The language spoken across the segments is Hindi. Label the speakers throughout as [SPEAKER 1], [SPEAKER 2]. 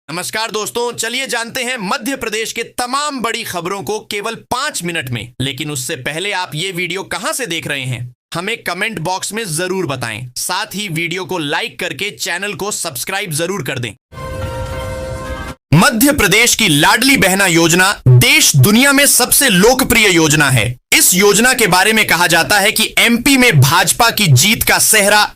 [SPEAKER 1] नमस्कार दोस्तों, चलिए जानते हैं मध्य प्रदेश के तमाम बड़ी खबरों को केवल 5 मिनट में। लेकिन उससे पहले आप ये वीडियो कहां से देख रहे हैं हमें कमेंट बॉक्स में जरूर बताएं। साथ ही वीडियो को लाइक करके चैनल को सब्सक्राइब जरूर कर दें। मध्य प्रदेश की लाडली बहना योजना देश दुनिया में सबसे लोकप्रिय योजना है। इस योजना के बारे में कहा जाता है कि एमपी में भाजपा की जीत का सेहरा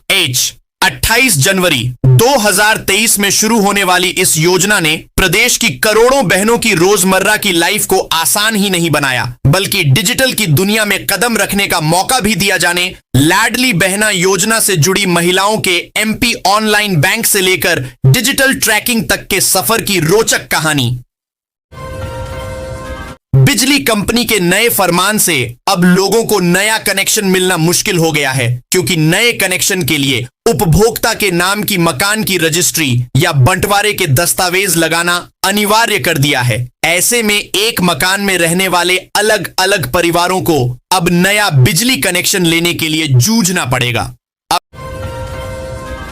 [SPEAKER 1] 28 जनवरी 2023 में शुरू होने वाली इस योजना ने प्रदेश की करोड़ों बहनों की रोजमर्रा की लाइफ को आसान ही नहीं बनाया, बल्कि डिजिटल की दुनिया में कदम रखने का मौका भी दिया। जाने लाडली बहना योजना से जुड़ी महिलाओं के एमपी ऑनलाइन बैंक से लेकर डिजिटल ट्रैकिंग तक के सफर की रोचक कहानी। बिजली कंपनी के नए फरमान से अब लोगों को नया कनेक्शन मिलना मुश्किल हो गया है, क्योंकि नए कनेक्शन के लिए उपभोक्ता के नाम की मकान की रजिस्ट्री या बंटवारे के दस्तावेज लगाना अनिवार्य कर दिया है। ऐसे में एक मकान में रहने वाले अलग अलग परिवारों को अब नया बिजली कनेक्शन लेने के लिए जूझना पड़ेगा।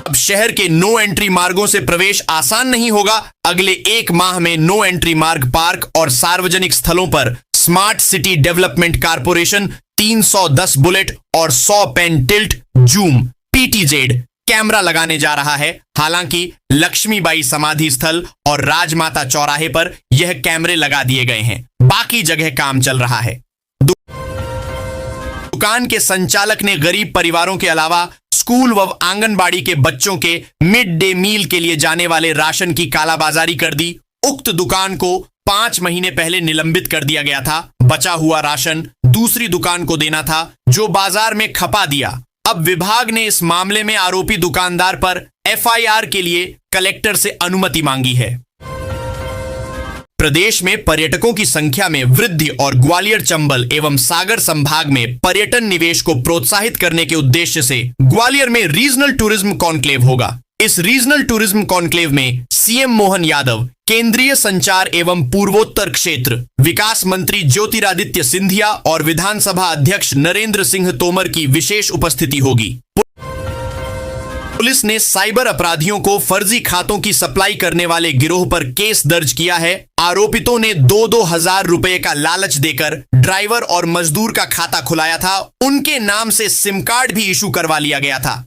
[SPEAKER 1] अब शहर के नो एंट्री मार्गों से प्रवेश आसान नहीं होगा। अगले 1 माह में नो एंट्री मार्ग, पार्क और सार्वजनिक स्थलों पर smart city development corporation 310 bullet और 100 pan tilt zoom PTZ camera लगाने जा रहा है। हालांकि लक्ष्मीबाई समाधि स्थल और राजमाता चौराहे पर यह कैमरे लगा दिए गए हैं, बाकी जगह काम चल रहा है। दुकान के संचालक ने गरीब परिवारों के अलावा स्कूल व आंगनबाड़ी के बच्चों के मिड डे मील के लिए जाने वाले राशन की कालाबाजारी कर दी। उक्त दुकान को 5 महीने पहले निलंबित कर दिया गया था। बचा हुआ राशन दूसरी दुकान को देना था, जो बाजार में खपा दिया। अब विभाग ने इस मामले में आरोपी दुकानदार पर FIR के लिए कलेक्टर से अनुमति मांगी है। प्रदेश में पर्यटकों की संख्या में वृद्धि और ग्वालियर, चंबल एवं सागर संभाग में पर्यटन निवेश को प्रोत्साहित करने के उद्देश्य से ग्वालियर में रीजनल टूरिज्म कॉन्क्लेव होगा। इस रीजनल टूरिज्म कॉन्क्लेव में CM मोहन यादव, केंद्रीय संचार एवं पूर्वोत्तर क्षेत्र विकास मंत्री ज्योतिरादित्य सिंधिया और विधानसभा अध्यक्ष नरेंद्र सिंह तोमर की विशेष उपस्थिति होगी। पुलिस ने साइबर अपराधियों को फर्जी खातों की सप्लाई करने वाले गिरोह पर केस दर्ज किया है। आरोपितों ने 2-2 हजार रुपए का लालच देकर ड्राइवर और मजदूर का खाता खुलाया था। उनके नाम से सिम कार्ड भी इशू करवा लिया गया था।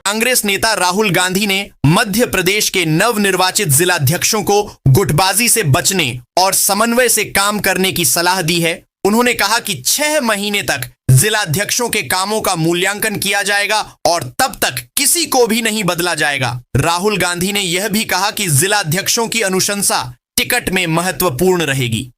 [SPEAKER 1] कांग्रेस नेता राहुल गांधी ने मध्य प्रदेश के नवनिर्वाचित जिलाध्यक्षों को गुटबाजी से बचने और समन्वय से काम करने की सलाह दी है। उन्होंने कहा कि 6 महीने तक जिलाध्यक्षों के कामों का मूल्यांकन किया जाएगा और तब तक किसी को भी नहीं बदला जाएगा। राहुल गांधी ने यह भी कहा कि जिलाध्यक्षों की अनुशंसा टिकट में महत्वपूर्ण रहेगी।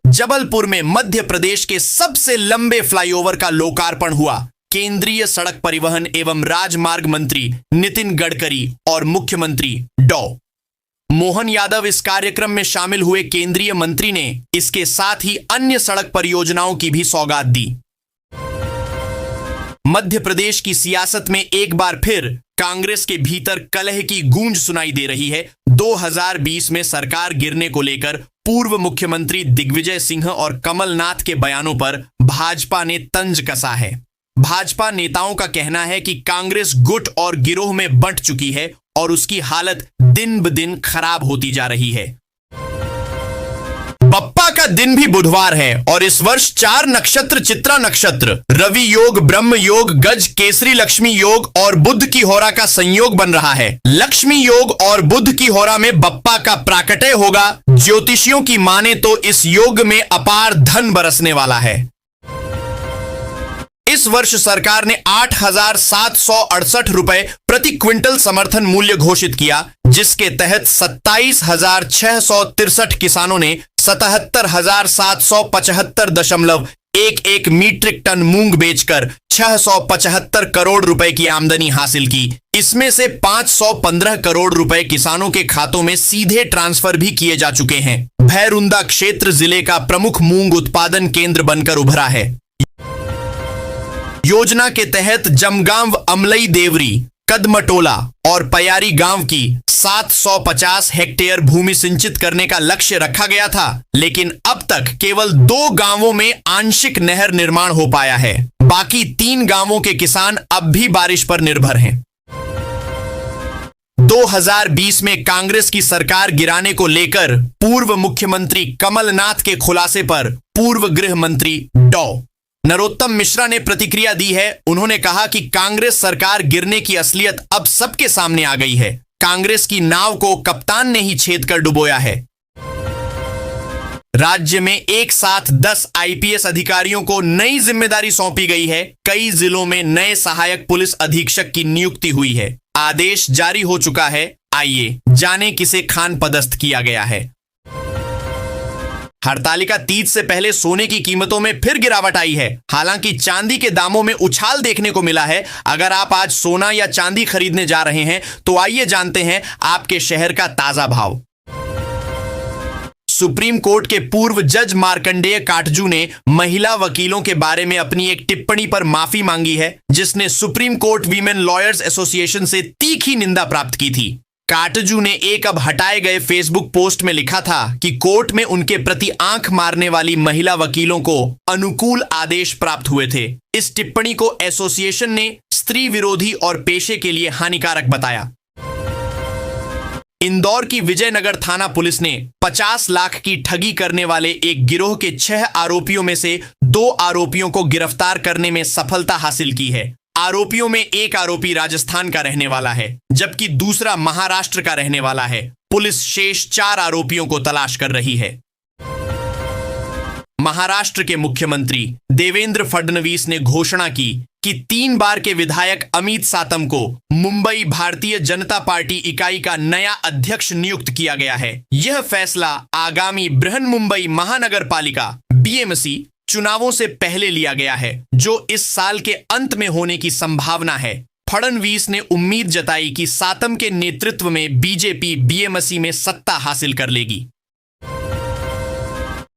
[SPEAKER 1] जबलपुर में मध्य प्रदेश के सबसे लंबे फ्लाईओवर का लोकार्पण हुआ। केंद्रीय सड़क परिवहन एवं राजमार्ग मंत्री नितिन गडकरी और मुख्यमंत्री डॉ मोहन यादव इस कार्यक्रम में शामिल हुए। केंद्रीय मंत्री ने इसके साथ ही अन्य सड़क परियोजनाओं की भी सौगात दी। मध्य प्रदेश की सियासत में एक बार फिर कांग्रेस के भीतर कलह की गूंज सुनाई दे रही है। 2020 में सरकार गिरने को लेकर पूर्व मुख्यमंत्री दिग्विजय सिंह और कमलनाथ के बयानों पर भाजपा ने तंज कसा है। भाजपा नेताओं का कहना है कि कांग्रेस गुट और गिरोह में बंट चुकी है और उसकी हालत दिन ब दिन खराब होती जा रही है। बप्पा का दिन भी बुधवार है और इस वर्ष 4 नक्षत्र चित्रा नक्षत्र, रवि योग, ब्रह्म योग, गज, केसरी लक्ष्मी योग और बुध की होरा का संयोग बन रहा है। लक्ष्मी योग और बुध की होरा में बप्पा का प्राकट्य होगा। ज्योतिषियों की माने तो इस योग में अपार धन बरसने वाला है। इस वर्ष सरकार ने 8,768 रुपए प्रति क्विंटल समर्थन मूल्य घोषित किया, जिसके तहत 27,663 किसानों ने 77,775.11 मीट्रिक टन मूंग बेचकर 675 करोड़ रुपए की आमदनी हासिल की। इसमें से 515 करोड़ रुपए किसानों के खातों में सीधे ट्रांसफर भी किए जा चुके हैं। भैरुंदा क्षेत्र जिले का प्रमुख मूंग उत्पादन केंद्र बनकर उभरा है। योजना के तहत जमगांव, अमलई देवरी, कदमटोला और पयारी गांव की 750 हेक्टेयर भूमि सिंचित करने का लक्ष्य रखा गया था, लेकिन अब तक केवल 2 गांवों में आंशिक नहर निर्माण हो पाया है। बाकी 3 गांवों के किसान अब भी बारिश पर निर्भर हैं। 2020 में कांग्रेस की सरकार गिराने को लेकर पूर्व मुख्यमंत्री कमलनाथ के खुलासे पर पूर्व गृह मंत्री डॉ नरोत्तम मिश्रा ने प्रतिक्रिया दी है। उन्होंने कहा कि कांग्रेस सरकार गिरने की असलियत अब सबके सामने आ गई है। कांग्रेस की नाव को कप्तान ने ही छेद कर डुबोया है। राज्य में एक साथ 10 आईपीएस अधिकारियों को नई जिम्मेदारी सौंपी गई है। कई जिलों में नए सहायक पुलिस अधीक्षक की नियुक्ति हुई है। आदेश जारी हो चुका है। आइए जाने किसे खान पदस्थ किया गया है। हरतालिका तीज से पहले सोने की कीमतों में फिर गिरावट आई है। हालांकि चांदी के दामों में उछाल देखने को मिला है। अगर आप आज सोना या चांदी खरीदने जा रहे हैं तो आइए जानते हैं आपके शहर का ताजा भाव। सुप्रीम कोर्ट के पूर्व जज मार्कंडेय काटजू ने महिला वकीलों के बारे में अपनी एक टिप्पणी पर माफी मांगी है, जिसने supreme court women lawyers association से तीखी निंदा प्राप्त की थी। काटजू ने एक अब हटाए गए फेसबुक पोस्ट में लिखा था कि कोर्ट में उनके प्रति आंख मारने वाली महिला वकीलों को अनुकूल आदेश प्राप्त हुए थे। इस टिप्पणी को एसोसिएशन ने स्त्री विरोधी और पेशे के लिए हानिकारक बताया। इंदौर की विजयनगर थाना पुलिस ने 50 लाख की ठगी करने वाले एक गिरोह के 6 आरोपियों में से 2 आरोपियों को गिरफ्तार करने में सफलता हासिल की है। आरोपियों में एक आरोपी राजस्थान का रहने वाला है, जबकि दूसरा महाराष्ट्र का रहने वाला है। पुलिस शेष 4 आरोपियों को तलाश कर रही है। महाराष्ट्र के मुख्यमंत्री देवेंद्र फडणवीस ने घोषणा की कि 3 बार के विधायक अमित सातम को मुंबई भारतीय जनता पार्टी इकाई का नया अध्यक्ष नियुक्त किया गया है। यह फैसला आगामी बृहन्मुंबई महानगर पालिका बीएमसी चुनावों से पहले लिया गया है, जो इस साल के अंत में होने की संभावना है। फडणवीस ने उम्मीद जताई कि सातम के नेतृत्व में बीजेपी बीएमसी में सत्ता हासिल कर लेगी।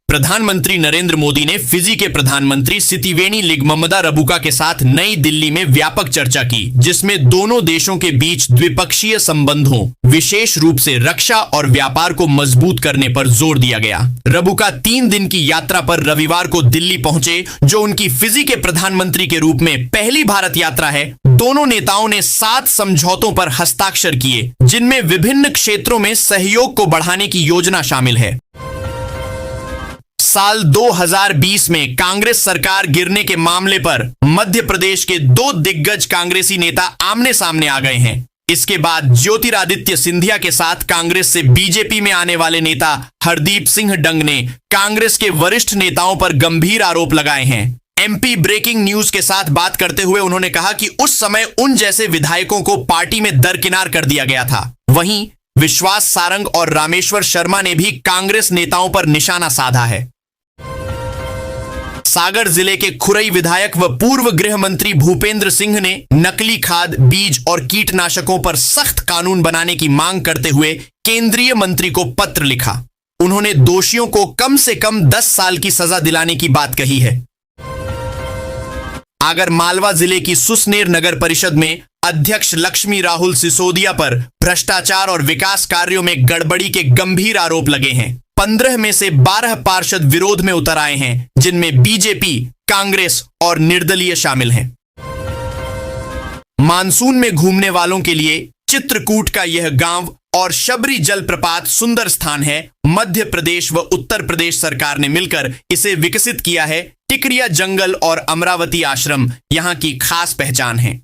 [SPEAKER 1] प्रधानमंत्री नरेंद्र मोदी ने फिजी के प्रधानमंत्री सितिवेनी लिगममदा रबुका के साथ नई दिल्ली में व्यापक चर्चा की, जिसमें दोनों देशों के बीच द्विपक्षीय संबंधों, विशेष रूप से रक्षा और व्यापार को मजबूत करने पर जोर दिया गया। रबुका 3 दिन की यात्रा पर रविवार को दिल्ली पहुंचे, जो उनकी फिजी के प्रधानमंत्री के रूप में पहली भारत यात्रा है। दोनों नेताओं ने 7 समझौतों पर हस्ताक्षर किए, जिनमें विभिन्न क्षेत्रों में सहयोग को बढ़ाने की योजना शामिल है। साल 2020 में कांग्रेस सरकार गिरने के मामले पर मध्य प्रदेश के 2 दिग्गज कांग्रेसी नेता आमने सामने आ गए हैं। इसके बाद ज्योतिरादित्य सिंधिया के साथ कांग्रेस से बीजेपी में आने वाले नेता हरदीप सिंह डंग ने कांग्रेस के वरिष्ठ नेताओं पर गंभीर आरोप लगाए हैं। एमपी ब्रेकिंग न्यूज के साथ बात करते हुए उन्होंने कहा कि उस समय उन जैसे विधायकों को पार्टी में दरकिनार कर दिया गया था। वहीं विश्वास सारंग और रामेश्वर शर्मा ने भी कांग्रेस नेताओं पर निशाना साधा है। सागर जिले के खुरई विधायक व पूर्व गृह मंत्री भूपेंद्र सिंह ने नकली खाद, बीज और कीटनाशकों पर सख्त कानून बनाने की मांग करते हुए केंद्रीय मंत्री को पत्र लिखा। उन्होंने दोषियों को कम से कम 10 साल की सजा दिलाने की बात कही है। आगर मालवा जिले की सुसनेर नगर परिषद में अध्यक्ष लक्ष्मी राहुल सिसोदिया पर भ्रष्टाचार और विकास कार्यों में गड़बड़ी के गंभीर आरोप लगे हैं। 15 में से 12 पार्षद विरोध में उतर आए हैं, जिनमें बीजेपी, कांग्रेस और निर्दलीय शामिल हैं। मानसून में घूमने वालों के लिए चित्रकूट का यह गांव और शबरी जलप्रपात सुंदर स्थान है। मध्य प्रदेश व उत्तर प्रदेश सरकार ने मिलकर इसे विकसित किया है। टिकरिया जंगल और अमरावती आश्रम यहां की खास पहचान है।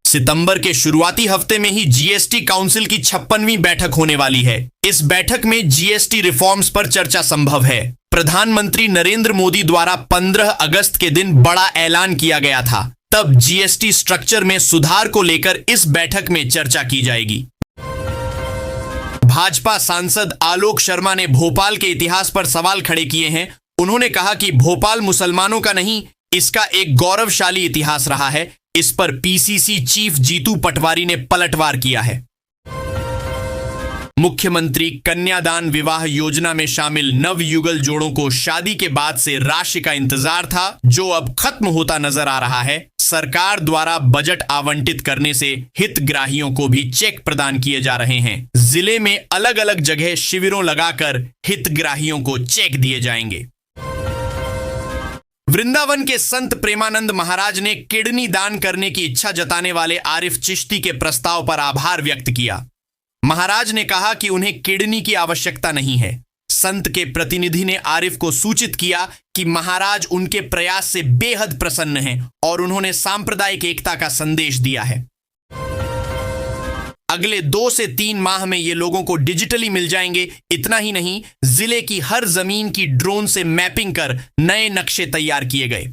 [SPEAKER 1] सितंबर के शुरुआती हफ्ते में ही जीएसटी काउंसिल की 56वीं बैठक होने वाली है। इस बैठक में जीएसटी रिफॉर्म्स पर चर्चा संभव है। प्रधानमंत्री नरेंद्र मोदी द्वारा 15 अगस्त के दिन बड़ा ऐलान किया गया था। तब जीएसटी स्ट्रक्चर में सुधार को लेकर इस बैठक में चर्चा की जाएगी। भाजपा सांसद आलोक शर्मा ने भोपाल के इतिहास पर सवाल खड़े किए हैं। उन्होंने कहा कि भोपाल मुसलमानों का नहीं, इसका एक गौरवशाली इतिहास रहा है। इस पर पीसीसी चीफ जीतू पटवारी ने पलटवार किया है। मुख्यमंत्री कन्यादान विवाह योजना में शामिल नवयुगल जोड़ों को शादी के बाद से राशि का इंतजार था, जो अब खत्म होता नजर आ रहा है। सरकार द्वारा बजट आवंटित करने से हितग्राहियों को भी चेक प्रदान किए जा रहे हैं। जिले में अलग अलग जगह शिविरों लगाकर हितग्राहियों को चेक दिए जाएंगे। वृंदावन के संत प्रेमानंद महाराज ने किडनी दान करने की इच्छा जताने वाले आरिफ चिश्ती के प्रस्ताव पर आभार व्यक्त किया। महाराज ने कहा कि उन्हें किडनी की आवश्यकता नहीं है। संत के प्रतिनिधि ने आरिफ को सूचित किया कि महाराज उनके प्रयास से बेहद प्रसन्न हैं और उन्होंने सांप्रदायिक एकता का संदेश दिया है। अगले 2 से 3 माह में ये लोगों को डिजिटली मिल जाएंगे। इतना ही नहीं, जिले की हर जमीन की ड्रोन से मैपिंग कर नए नक्शे तैयार किए गए।